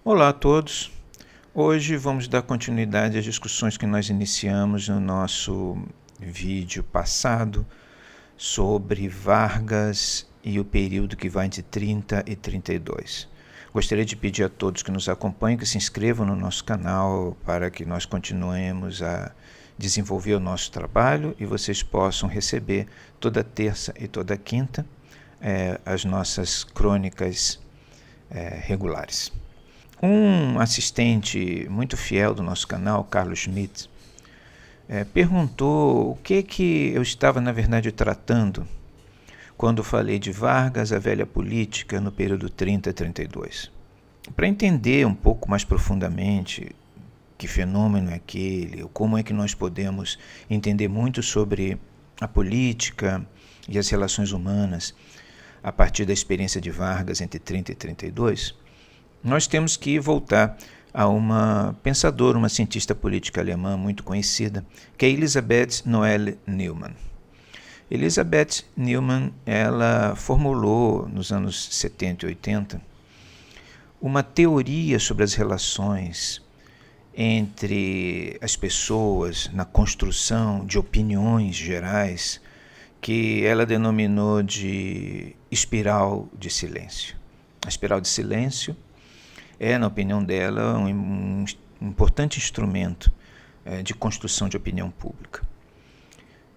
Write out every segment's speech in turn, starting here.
Olá a todos. Hoje vamos dar continuidade às discussões que nós iniciamos no nosso vídeo passado sobre Vargas e o período que vai entre 30 e 32. Gostaria de pedir a todos que nos acompanhem que se inscrevam no nosso canal para que nós continuemos a desenvolver o nosso trabalho e vocês possam receber toda terça e toda quinta as nossas crônicas regulares. Um assistente muito fiel do nosso canal, Carlos Schmidt, perguntou o que eu estava, na verdade, tratando quando falei de Vargas, a velha política, no período 30 a 32. Para entender um pouco mais profundamente que fenômeno é aquele, ou como é que nós podemos entender muito sobre a política e as relações humanas a partir da experiência de Vargas entre 30 e 32, nós temos que voltar a uma pensadora, uma cientista política alemã muito conhecida, que é Elisabeth Noelle Neumann. Elisabeth Neumann, ela formulou nos anos 70 e 80 uma teoria sobre as relações entre as pessoas na construção de opiniões gerais que ela denominou de espiral de silêncio. A espiral de silêncio é, na opinião dela, um importante instrumento de construção de opinião pública.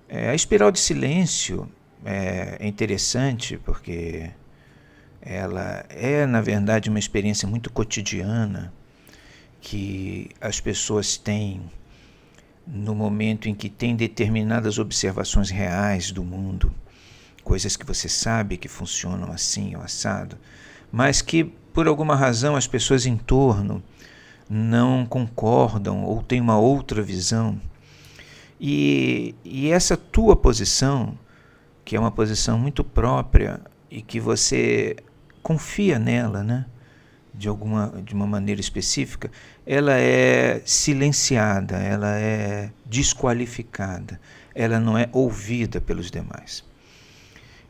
A espiral de silêncio é interessante porque ela é, na verdade, uma experiência muito cotidiana que as pessoas têm no momento em que têm determinadas observações reais do mundo, coisas que você sabe que funcionam assim ou assado, mas que por alguma razão as pessoas em torno não concordam ou têm uma outra visão. E essa tua posição, que é uma posição muito própria e que você confia nela, né? De uma maneira específica, ela é silenciada, ela é desqualificada, ela não é ouvida pelos demais.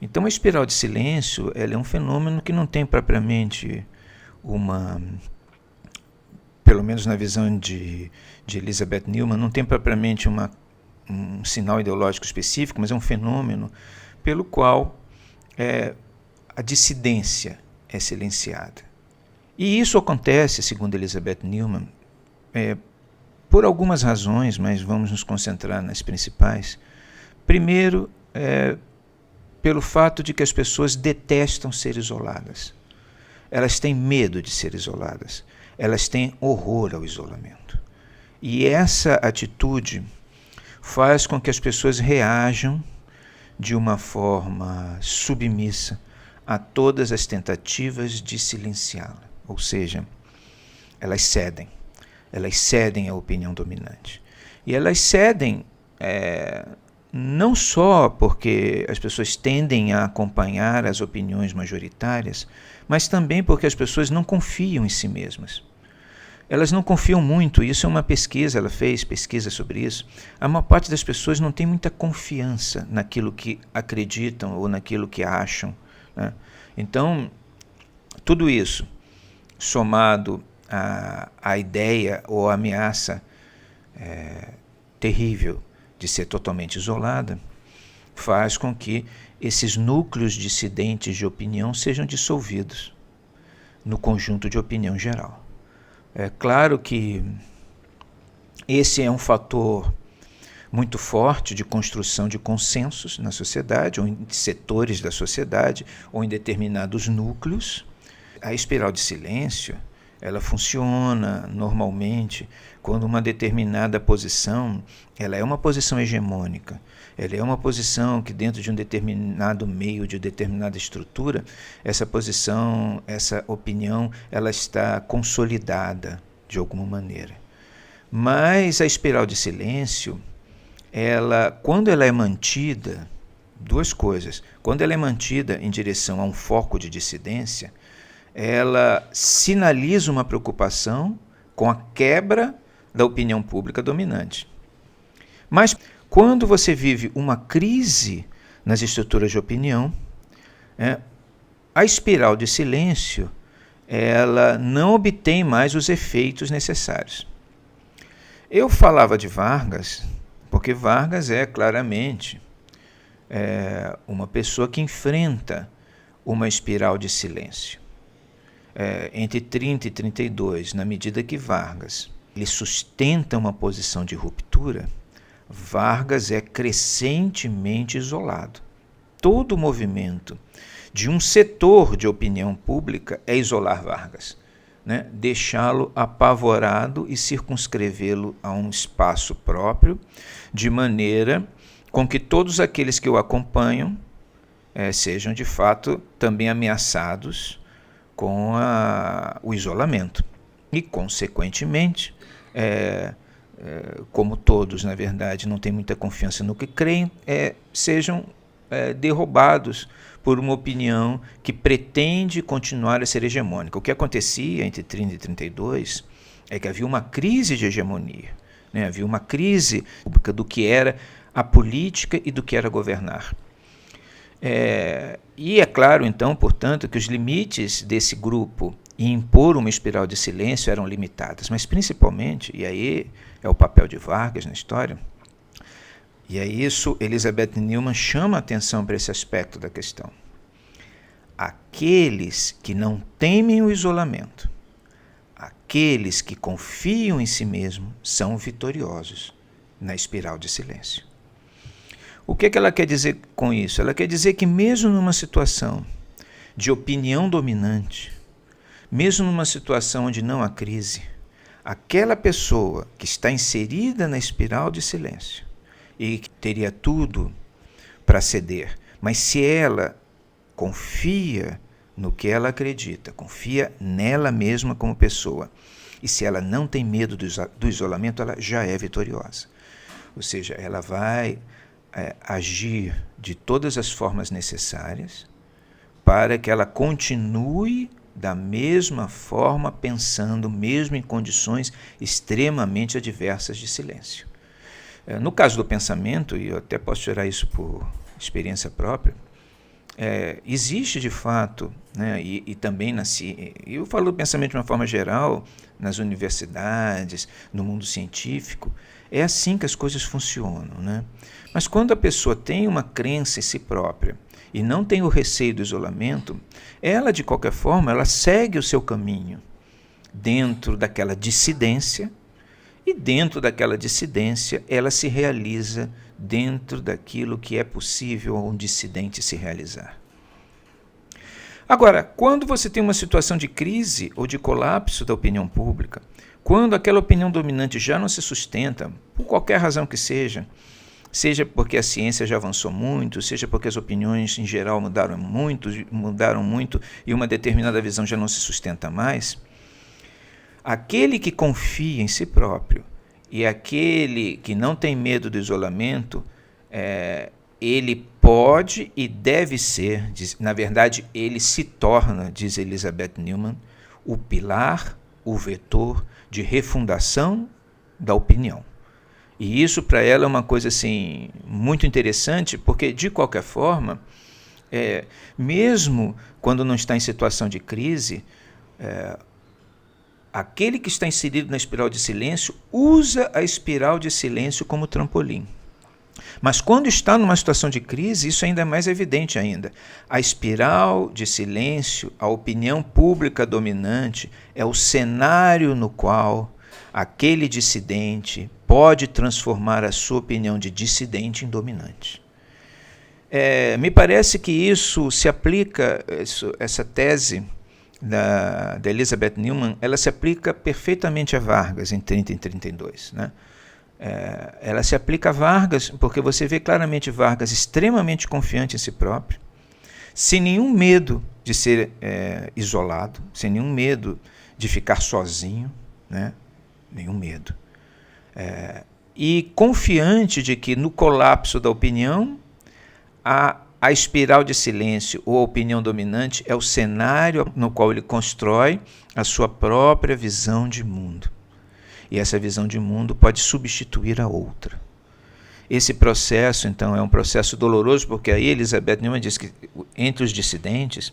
Então a espiral de silêncio, ela é um fenômeno que não tem propriamente pelo menos na visão de Elisabeth Neumann, não tem propriamente um sinal ideológico específico, mas é um fenômeno pelo qual a dissidência é silenciada. E isso acontece, segundo Elisabeth Neumann, por algumas razões, mas vamos nos concentrar nas principais. Primeiro, pelo fato de que as pessoas detestam ser isoladas. Elas têm medo de ser isoladas. Elas têm horror ao isolamento. E essa atitude faz com que as pessoas reajam de uma forma submissa a todas as tentativas de silenciá-la. Ou seja, elas cedem à opinião dominante. E elas cedem não só porque as pessoas tendem a acompanhar as opiniões majoritárias, mas também porque as pessoas não confiam em si mesmas. Elas não confiam muito, isso é uma pesquisa, ela fez pesquisa sobre isso. A maior parte das pessoas não tem muita confiança naquilo que acreditam ou naquilo que acham, né? Então, tudo isso, somado à ideia ou à ameaça terrível de ser totalmente isolada, faz com que esses núcleos dissidentes de opinião sejam dissolvidos no conjunto de opinião geral. É claro que esse é um fator muito forte de construção de consensos na sociedade, ou em setores da sociedade, ou em determinados núcleos. A espiral de silêncio, ela funciona normalmente quando uma determinada posição, ela é uma posição hegemônica, ela é uma posição que dentro de um determinado meio, de determinada estrutura, essa posição, essa opinião, ela está consolidada de alguma maneira. Mas a espiral de silêncio, quando ela é mantida, duas coisas, quando ela é mantida em direção a um foco de dissidência, ela sinaliza uma preocupação com a quebra da opinião pública dominante. Mas quando você vive uma crise nas estruturas de opinião, a espiral de silêncio ela não obtém mais os efeitos necessários. Eu falava de Vargas porque Vargas é claramente uma pessoa que enfrenta uma espiral de silêncio. Entre 30 e 32, na medida que Vargas ele sustenta uma posição de ruptura, Vargas é crescentemente isolado. Todo movimento de um setor de opinião pública é isolar Vargas, né? Deixá-lo apavorado e circunscrevê-lo a um espaço próprio, de maneira com que todos aqueles que o acompanham sejam de fato também ameaçados com o isolamento e, consequentemente, como todos, na verdade, não têm muita confiança no que creem, sejam derrubados por uma opinião que pretende continuar a ser hegemônica. O que acontecia entre 30 e 32 é que havia uma crise de hegemonia, né? Havia uma crise do que era a política e do que era governar. E é claro, então, portanto, que os limites desse grupo em impor uma espiral de silêncio eram limitados, mas principalmente, e aí é o papel de Vargas na história, e é isso, Elizabeth Neumann chama a atenção para esse aspecto da questão. Aqueles que não temem o isolamento, aqueles que confiam em si mesmos, são vitoriosos na espiral de silêncio. O que ela quer dizer com isso? Ela quer dizer que mesmo numa situação de opinião dominante, mesmo numa situação onde não há crise, aquela pessoa que está inserida na espiral de silêncio e que teria tudo para ceder, mas se ela confia no que ela acredita, confia nela mesma como pessoa, e se ela não tem medo do isolamento, ela já é vitoriosa. Ou seja, ela vai agir de todas as formas necessárias para que ela continue da mesma forma, pensando mesmo em condições extremamente adversas de silêncio. No caso do pensamento, e eu até posso tirar isso por experiência própria, existe de fato, né, e também eu falo do pensamento de uma forma geral, nas universidades, no mundo científico, é assim que as coisas funcionam, né? Mas quando a pessoa tem uma crença em si própria e não tem o receio do isolamento, ela, de qualquer forma, ela segue o seu caminho dentro daquela dissidência, e dentro daquela dissidência ela se realiza dentro daquilo que é possível a um dissidente se realizar. Agora, quando você tem uma situação de crise ou de colapso da opinião pública, quando aquela opinião dominante já não se sustenta, por qualquer razão que seja porque a ciência já avançou muito, seja porque as opiniões em geral mudaram muito e uma determinada visão já não se sustenta mais, aquele que confia em si próprio e aquele que não tem medo do isolamento, ele pode e deve ser, na verdade, ele se torna, diz Elizabeth Neumann, o pilar, o vetor de refundação da opinião. E isso para ela é uma coisa assim, muito interessante, porque de qualquer forma, mesmo quando não está em situação de crise, aquele que está inserido na espiral de silêncio usa a espiral de silêncio como trampolim. Mas quando está numa situação de crise, isso ainda é mais evidente ainda. A espiral de silêncio, a opinião pública dominante, é o cenário no qual aquele dissidente pode transformar a sua opinião de dissidente em dominante. Me parece que isso se aplica, essa tese da Elizabeth Neumann, ela se aplica perfeitamente a Vargas em 30 e 32, né? Ela se aplica a Vargas porque você vê claramente Vargas extremamente confiante em si próprio, sem nenhum medo de ser isolado, sem nenhum medo de ficar sozinho, né? Nenhum medo. E confiante de que no colapso da opinião, a espiral de silêncio ou a opinião dominante é o cenário no qual ele constrói a sua própria visão de mundo. E essa visão de mundo pode substituir a outra. Esse processo, então, é um processo doloroso, porque aí Elizabeth Neumann diz que entre os dissidentes,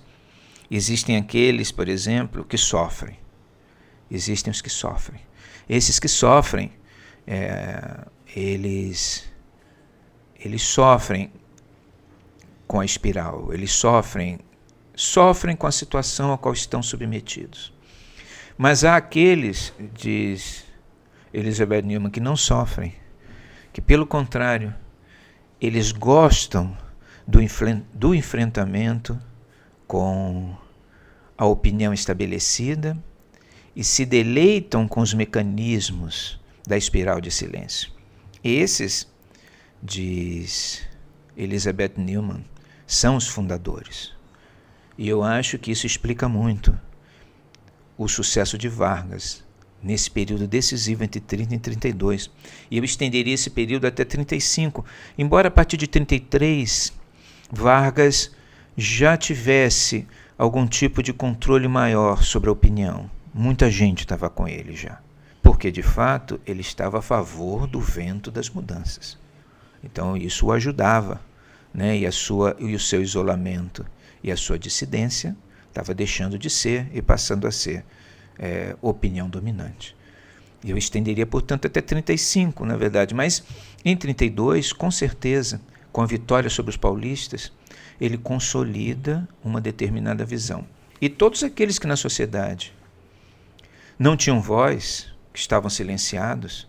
Existem aqueles, por exemplo, que sofrem. Existem os que sofrem. Esses que sofrem, eles sofrem com a espiral, eles sofrem com a situação a qual estão submetidos. Mas há aqueles, diz Elizabeth Newman, que não sofrem, que pelo contrário, eles gostam do enfrentamento com a opinião estabelecida e se deleitam com os mecanismos da espiral de silêncio. Esses, diz Elizabeth Newman, são os fundadores. E eu acho que isso explica muito o sucesso de Vargas nesse período decisivo entre 30 e 32. E eu estenderia esse período até 35, embora a partir de 33 Vargas já tivesse algum tipo de controle maior sobre a opinião. Muita gente estava com ele já, porque de fato ele estava a favor do vento das mudanças. Então isso o ajudava, né? E o seu isolamento e a sua dissidência estava deixando de ser e passando a ser opinião dominante. Eu estenderia, portanto, até 35, na verdade, mas em 32, com certeza, com a vitória sobre os paulistas, ele consolida uma determinada visão. E todos aqueles que na sociedade não tinham voz, que estavam silenciados,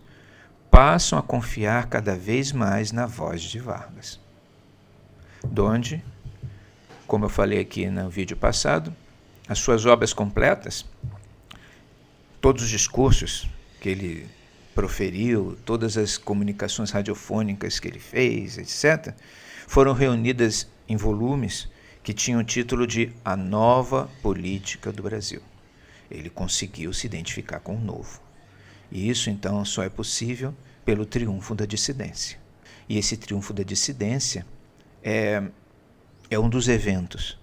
passam a confiar cada vez mais na voz de Vargas. Donde, como eu falei aqui no vídeo passado, as suas obras completas, todos os discursos que ele proferiu, todas as comunicações radiofônicas que ele fez, etc., foram reunidas em volumes que tinham o título de A Nova Política do Brasil. Ele conseguiu se identificar com o novo. E isso, então, só é possível pelo triunfo da dissidência. E esse triunfo da dissidência é um dos eventos.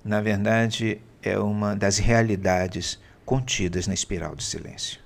Na verdade, é uma das realidades contidas na espiral do silêncio.